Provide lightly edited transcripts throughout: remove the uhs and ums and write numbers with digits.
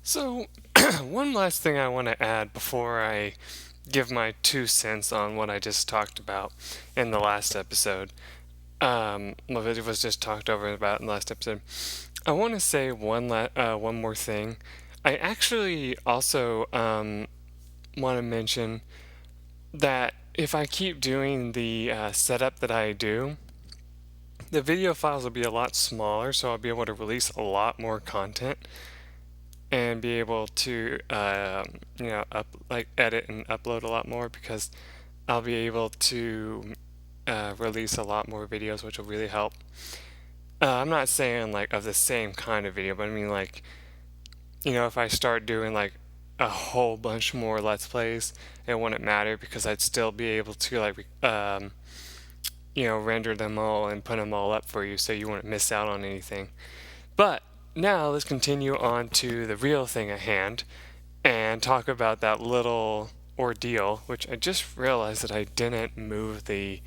So, one last thing I want to add before I give my 2 cents on what I just talked about in the last episode. Well, it was just talked over about in the last episode. I want to say one more thing. I actually also want to mention that if I keep doing the setup that I do, the video files will be a lot smaller, so I'll be able to release a lot more content and be able to edit and upload a lot more because I'll be able to release a lot more videos, which will really help. I'm not saying like of the same kind of video, but I mean like, if I start doing like a whole bunch more Let's Plays, it wouldn't matter because I'd still be able to render them all and put them all up for you so you wouldn't miss out on anything. But now let's continue on to the real thing at hand and talk about that little ordeal, which I just realized that I didn't move the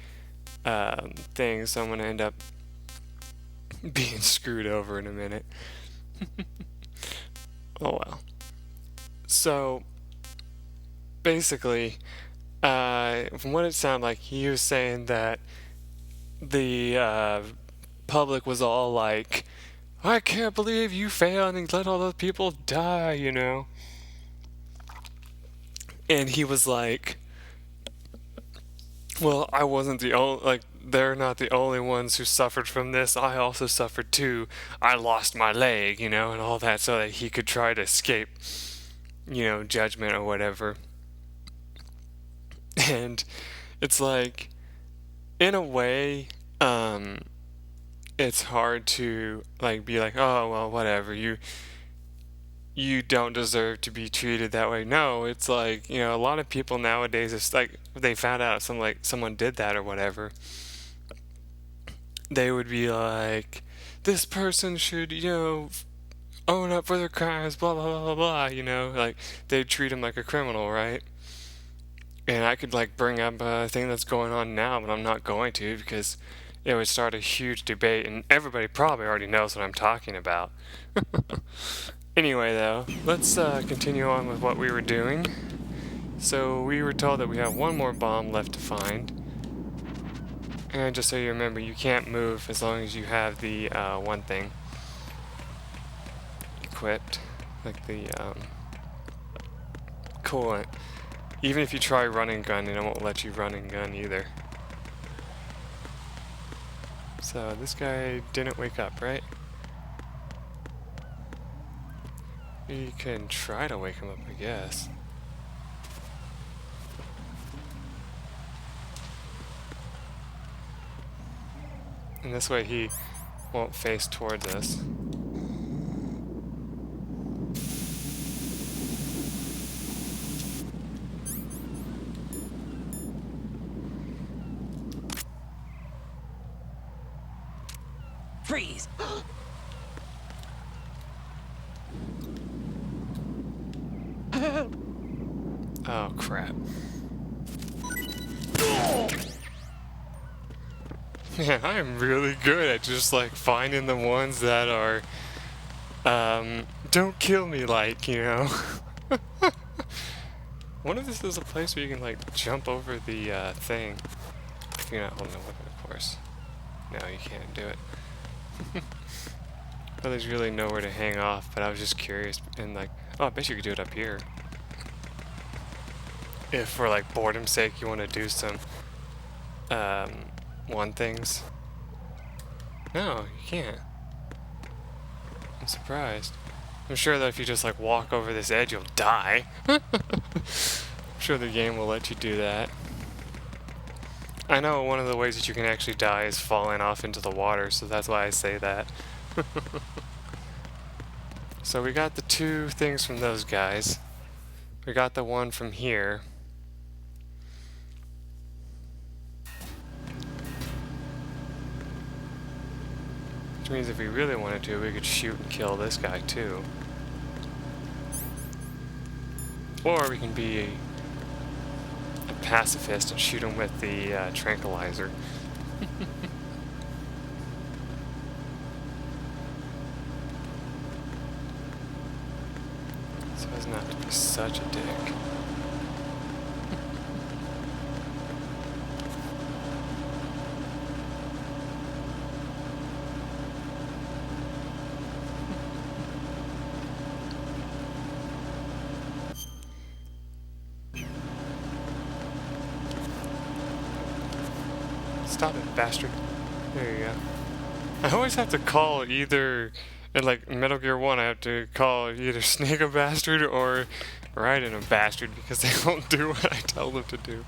thing, so I'm going to end up being screwed over in a minute. Oh well. So, basically, from what it sounded like, he was saying that the public was all like, I can't believe you failed and let all those people die. And he was like, well, I wasn't the only, like, they're not the only ones who suffered from this. I also suffered too. I lost my leg, and all that so that he could try to escape, judgment or whatever. And it's like, in a way, it's hard to, like, be like, oh, well, whatever, you don't deserve to be treated that way. No, it's like, a lot of people nowadays, it's like they found out someone did that or whatever, they would be like, this person should, own up for their crimes, blah blah blah blah blah, like they treat him like a criminal, right? And I could like bring up a thing that's going on now, but I'm not going to because it would start a huge debate, and everybody probably already knows what I'm talking about. Anyway, though, let's continue on with what we were doing. So we were told that we have one more bomb left to find. And just so you remember, you can't move as long as you have the one thing equipped, like the coolant. Even if you try running gun, it won't let you run and gun either. So this guy didn't wake up, right? You can try to wake him up, I guess. And this way he won't face towards us. Freeze! Oh crap. Man, I'm really good at just like finding the ones that are don't kill me, like, What if this is a place where you can like jump over the thing? If you're not holding a weapon, of course. No, you can't do it. Well, there's really nowhere to hang off, but I was just curious, and like, oh, I bet you could do it up here. If for like boredom's sake you want to do some one things. No, you can't. I'm surprised. I'm sure that if you just like walk over this edge, you'll die. I'm sure the game will let you do that. I know one of the ways that you can actually die is falling off into the water, so that's why I say that. So we got the 2 things from those guys. We got the one from here. Which means if we really wanted to, we could shoot and kill this guy too. Or we can be a pacifist and shoot him with the tranquilizer. So as not to be such a dick. Stop it, bastard. There you go. I always have to call either, in like Metal Gear 1, I have to call either Snake a bastard or Raiden a bastard because they won't do what I tell them to do.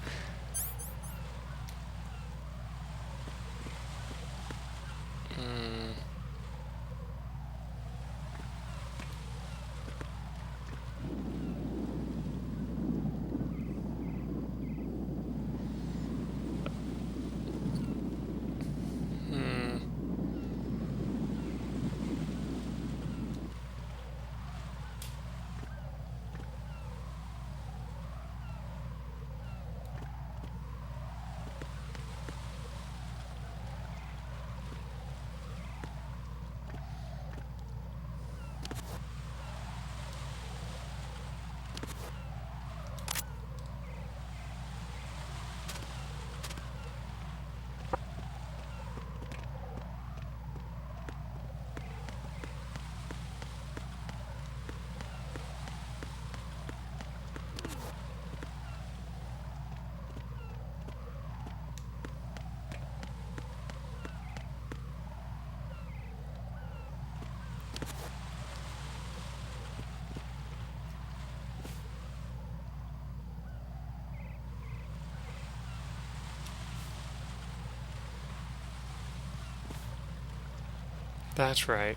That's right.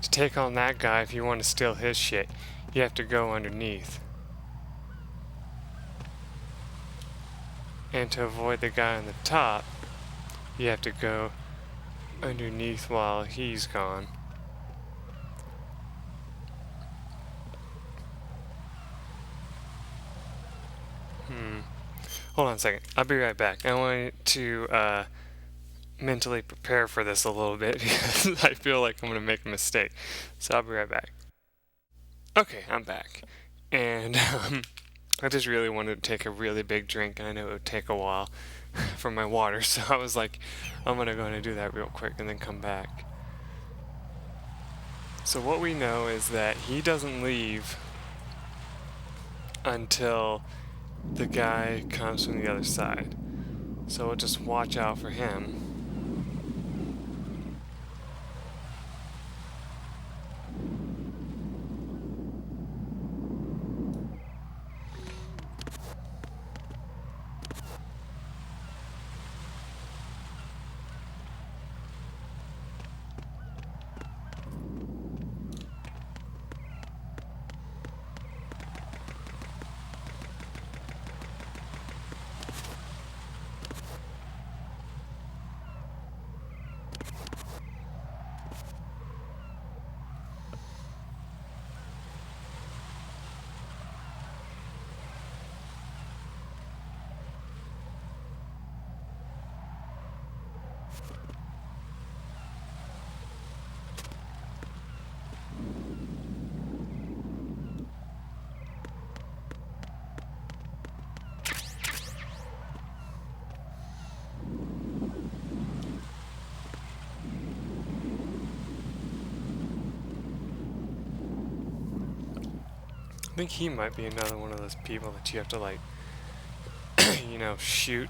To take on that guy, if you want to steal his shit, you have to go underneath. And to avoid the guy on the top, you have to go underneath while he's gone. Hold on a second. I'll be right back. I want to mentally prepare for this a little bit because I feel like I'm going to make a mistake. So I'll be right back. Okay, I'm back. And I just really wanted to take a really big drink, and I know it would take a while for my water, so I was like, I'm going to go and do that real quick and then come back. So what we know is that he doesn't leave until the guy comes from the other side. So we'll just watch out for him. I think he might be another one of those people that you have to, like, you know, shoot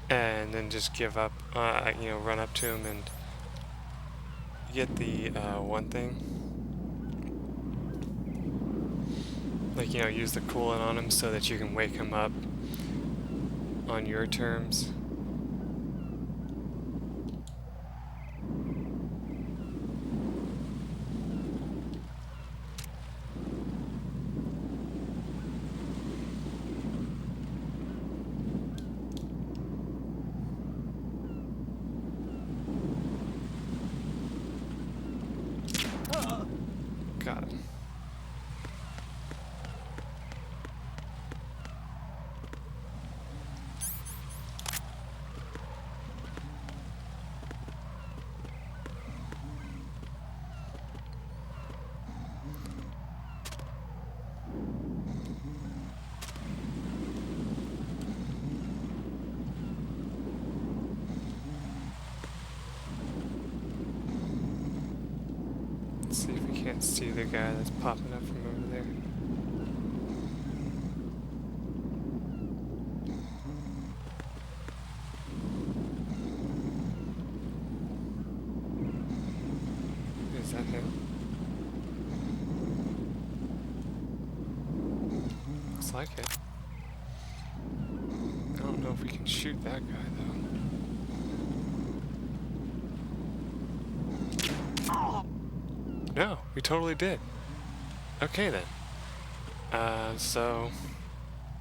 and then just give up, you know, run up to him and get the one thing. Like, you know, use the coolant on him so that you can wake him up on your terms. God. can't see the guy that's popping up from over there. Is that him? Looks like it. I don't know if we can shoot that guy, though. No, we totally did. Okay, then. So...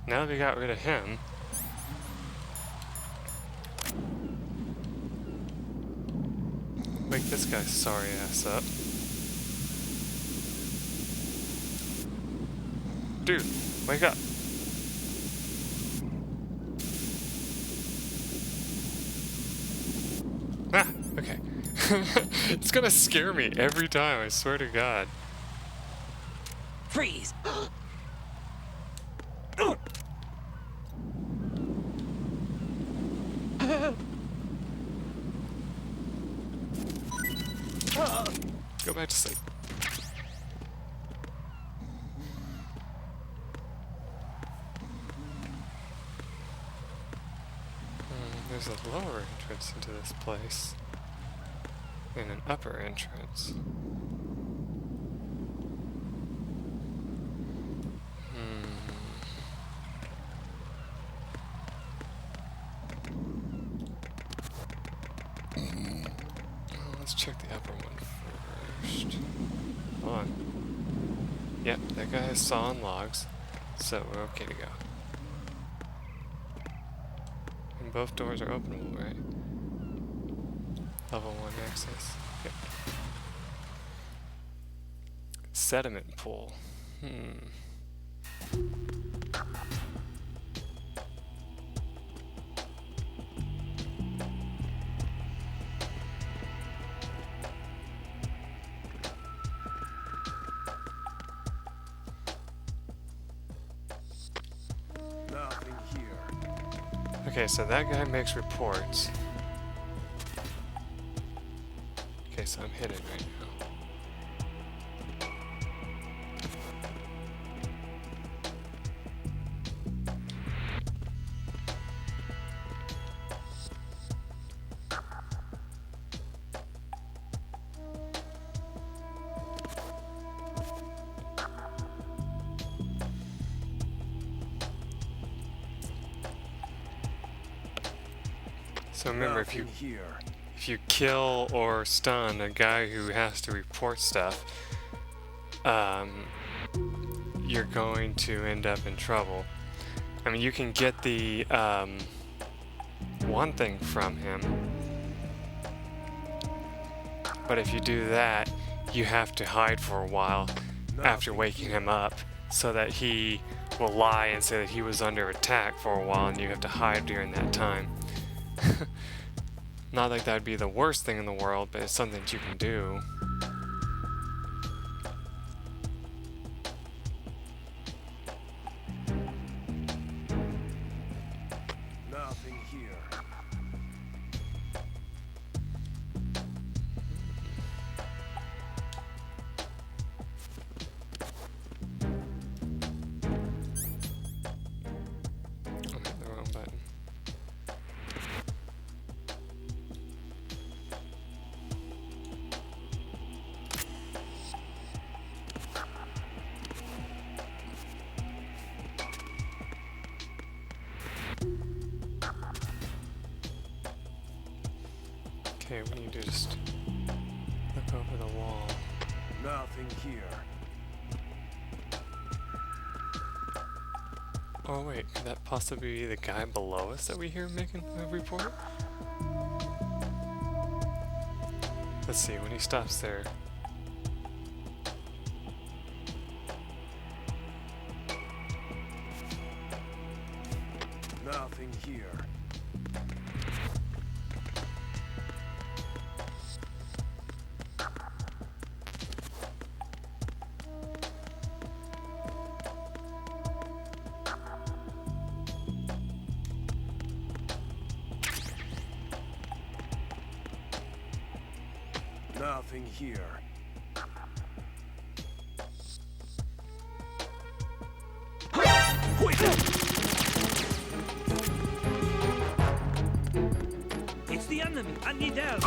now that we got rid of him... wake this guy's sorry ass up. Dude, wake up. Ah, okay. It's gonna scare me every time, I swear to God. Freeze! Go back to sleep. There's a lower entrance into this place. And an upper entrance. Well, let's check the upper one first. Hold on. Yep, that guy has sawn logs, so we're okay to go. And both doors are openable, right? Level 1 access. Yep. Sediment pool. Nothing here. Okay, so that guy makes reports. Okay, so I'm hidden right now. So remember, if you kill or stun a guy who has to report stuff, you're going to end up in trouble. I mean, you can get the one thing from him, but if you do that, you have to hide for a while after waking him up, so that he will lie and say that he was under attack for a while, and you have to hide during that time. Not like that would be the worst thing in the world, but it's something that you can do. Nothing here. I hit the wrong button. Okay, we need to just look over the wall. Nothing here. Oh wait, could that possibly be the guy below us that we hear making a report? Let's see, when he stops there. Nothing here. Nothing here. enemy. I need help.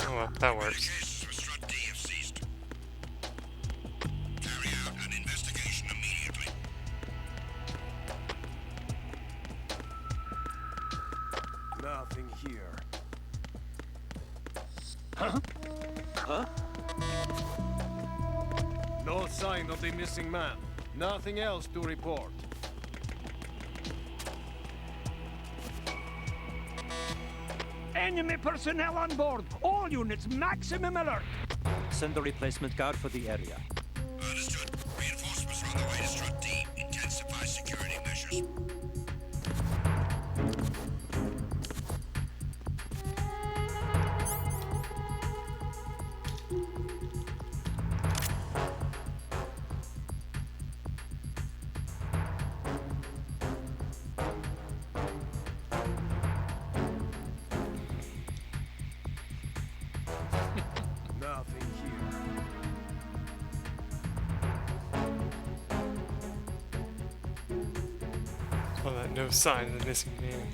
Oh well, that works. Cases with Strut D have ceased. Carry out an investigation immediately. Nothing here. No sign of the missing man. Nothing else to report. Enemy personnel on board. All units, maximum alert. Send a replacement guard for the area. Understood. Reinforcements are on the way to Strut D. Intensify security measures. Nothing here. Oh, that no sign of the missing man.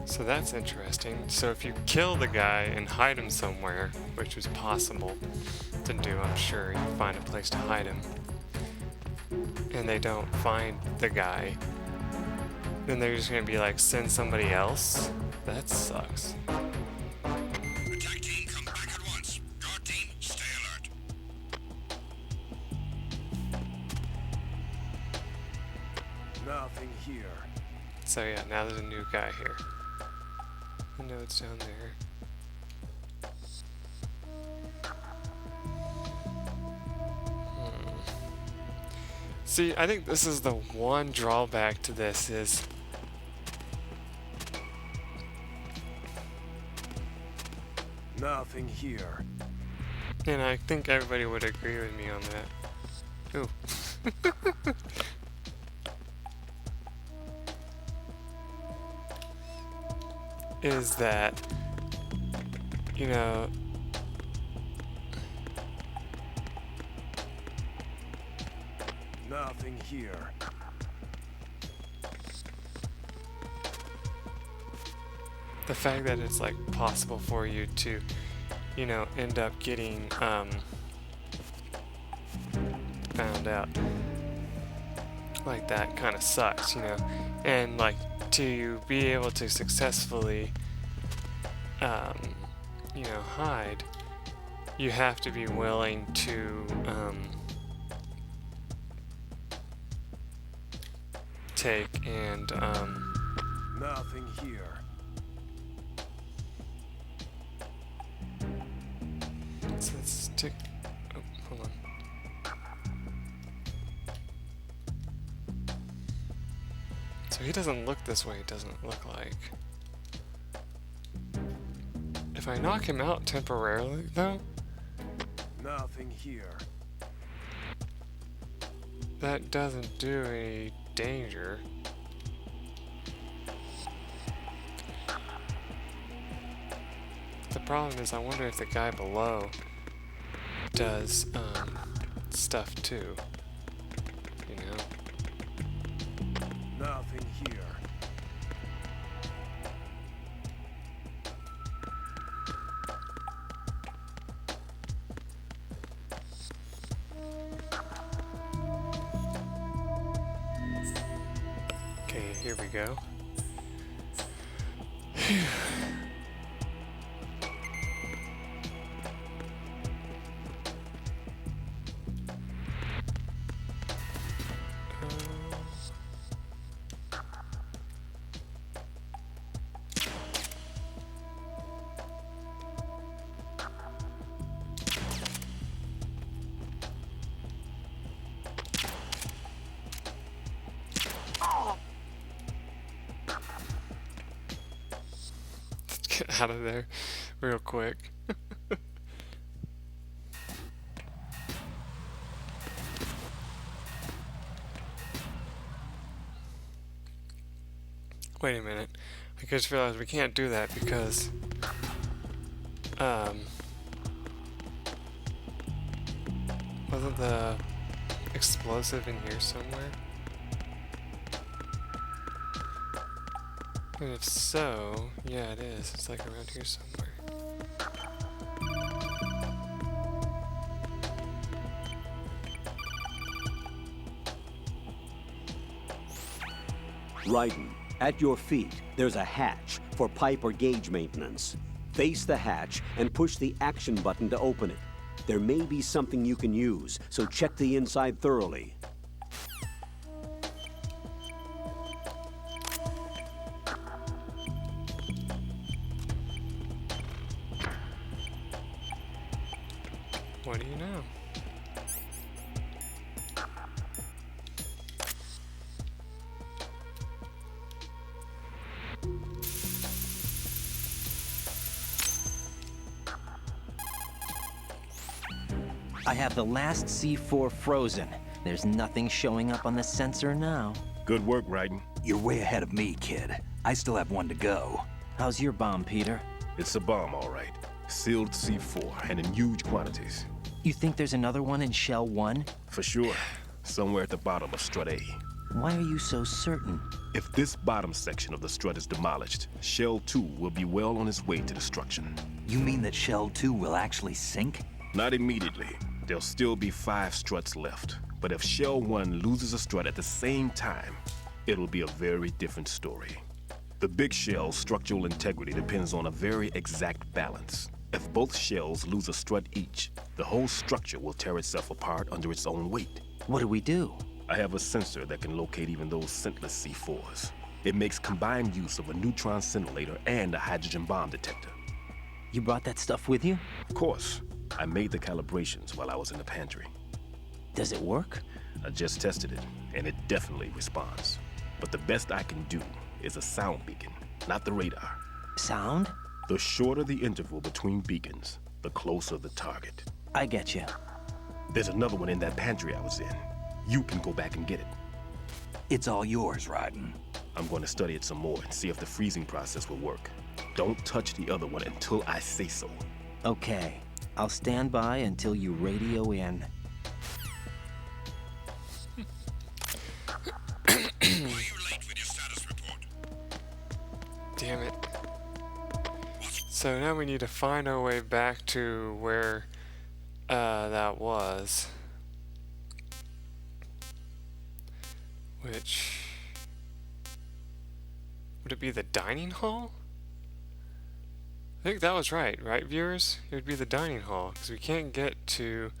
So that's interesting. So if you kill the guy and hide him somewhere, which is possible to do, I'm sure, you find a place to hide him, and they don't find the guy, then they're just gonna be like, send somebody else? That sucks. Attack team, come back at once. Guard team, stay alert. Nothing here. So yeah, now there's a new guy here. I know it's down there. See, I think this is the one drawback to this is Nothing here. and I think everybody would agree with me on that. Ooh. Is that, you know, Nothing here. the fact that it's like possible for you to, you know, end up getting found out like that kind of sucks, you know, and like to be able to successfully you know, hide, you have to be willing to take and Nothing here. so let's take, oh, hold on. So he doesn't look this way, it doesn't look like. If I knock him out temporarily, though, Nothing here. that doesn't do any danger. The problem is, I wonder if the guy below does stuff too. You know? Nothing here. Okay, here we go. Get out of there real quick. Wait a minute. I just realized we can't do that because Wasn't the explosive in here somewhere? And if so, yeah, it is. It's like around here somewhere. Raiden, at your feet, there's a hatch for pipe or gauge maintenance. Face the hatch and push the action button to open it. There may be something you can use, so check the inside thoroughly. What do you know? I have the last C4 frozen. There's nothing showing up on the sensor now. Good work, Raiden. You're way ahead of me, kid. I still have one to go. How's your bomb, Peter? It's a bomb, all right. Sealed C4, and in huge quantities. You think there's another one in Shell 1? For sure. Somewhere at the bottom of Strut A. Why are you so certain? If this bottom section of the strut is demolished, Shell 2 will be well on its way to destruction. You mean that Shell 2 will actually sink? Not immediately. There'll still be 5 struts left. But if Shell 1 loses a strut at the same time, it'll be a very different story. The big shell's structural integrity depends on a very exact balance. If both shells lose a strut each, the whole structure will tear itself apart under its own weight. What do we do? I have a sensor that can locate even those scentless C4s. It makes combined use of a neutron scintillator and a hydrogen bomb detector. You brought that stuff with you? Of course, I made the calibrations while I was in the pantry. Does it work? I just tested it, and it definitely responds. But the best I can do is a sound beacon, not the radar. Sound? The shorter the interval between beacons, the closer the target. I get you. There's another one in that pantry I was in. You can go back and get it. It's all yours, Raiden. I'm going to study it some more and see if the freezing process will work. Don't touch the other one until I say so. Okay. I'll stand by until you radio in. Why are you late with your status report? Damn it. So now we need to find our way back to where that was. Which... would it be the dining hall? I think that was right, viewers? It would be the dining hall, because we can't get to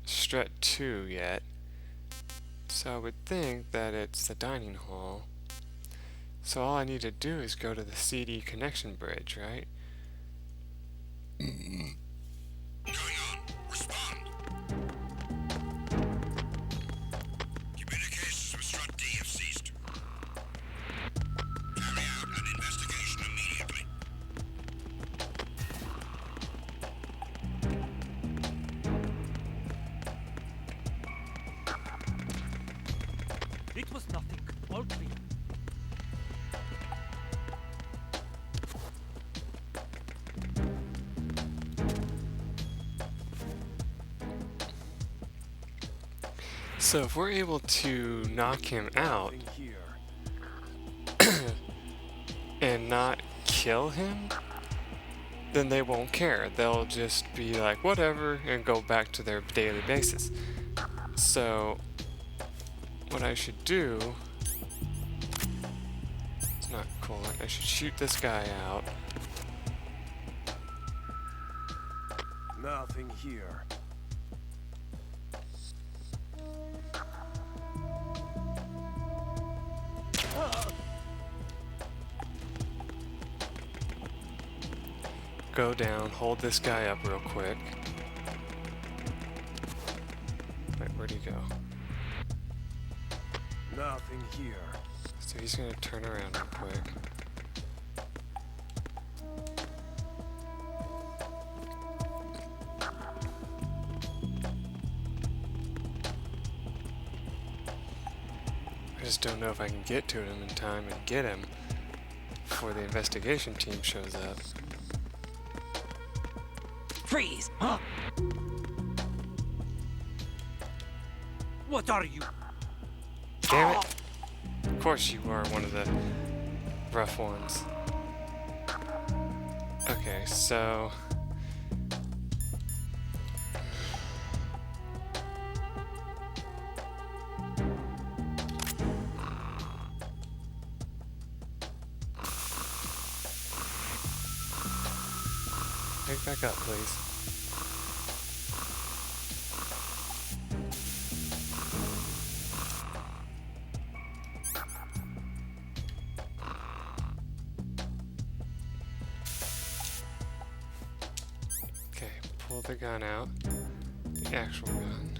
Strut 2 yet. So I would think that it's the dining hall. So all I need to do is go to the CD connection bridge, right? Going on. Respond. Communications with Strut D have ceased. Carry out an investigation immediately. It was nothing. All clear. So if we're able to knock him out and not kill him, then they won't care. They'll just be like, whatever, and go back to their daily basis. So what I should do... it's not cool. I should shoot this guy out. Nothing here. Go down, hold this guy up real quick. Wait, where'd he go? Nothing here. So he's gonna turn around real quick. I just don't know if I can get to him in time and get him before the investigation team shows up. Freeze! Huh? What are you? Damn it. Of course you are one of the rough ones. Okay, so... Pick back up, please. Okay, pull the gun out. The actual gun.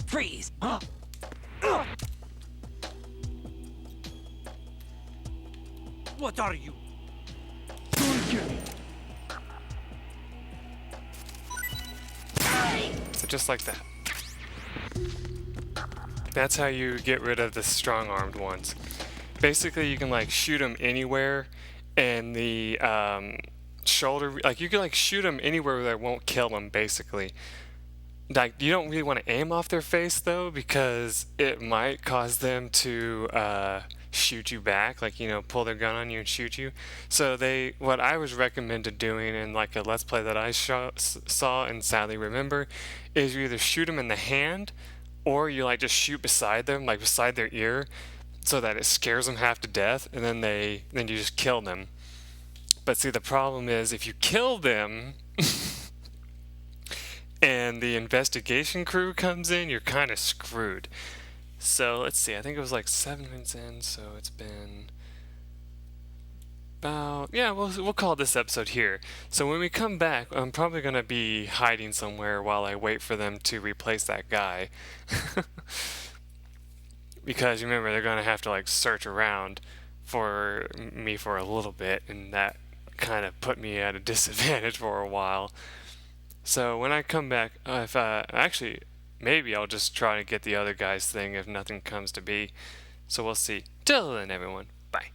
Freeze! What are you? So just like that. That's how you get rid of the strong-armed ones. Basically, you can like shoot them anywhere, and the shoulder, like you can like shoot them anywhere that won't kill them. Basically, like you don't really want to aim off their face though, because it might cause them to shoot you back, like, you know, pull their gun on you and shoot you. So what I was recommended doing in like a let's play that I saw and sadly remember, is you either shoot them in the hand, or you like just shoot beside them, like beside their ear, so that it scares them half to death, and then you just kill them. But see, the problem is if you kill them and the investigation crew comes in, you're kind of screwed. So let's see, I think it was like 7 minutes in, so it's been about, yeah, we'll call this episode here. So when we come back, I'm probably going to be hiding somewhere while I wait for them to replace that guy. Because remember, they're going to have to like search around for me for a little bit, and that kind of put me at a disadvantage for a while. So when I come back, if actually, maybe I'll just try to get the other guy's thing if nothing comes to be. So we'll see. Till then, everyone. Bye.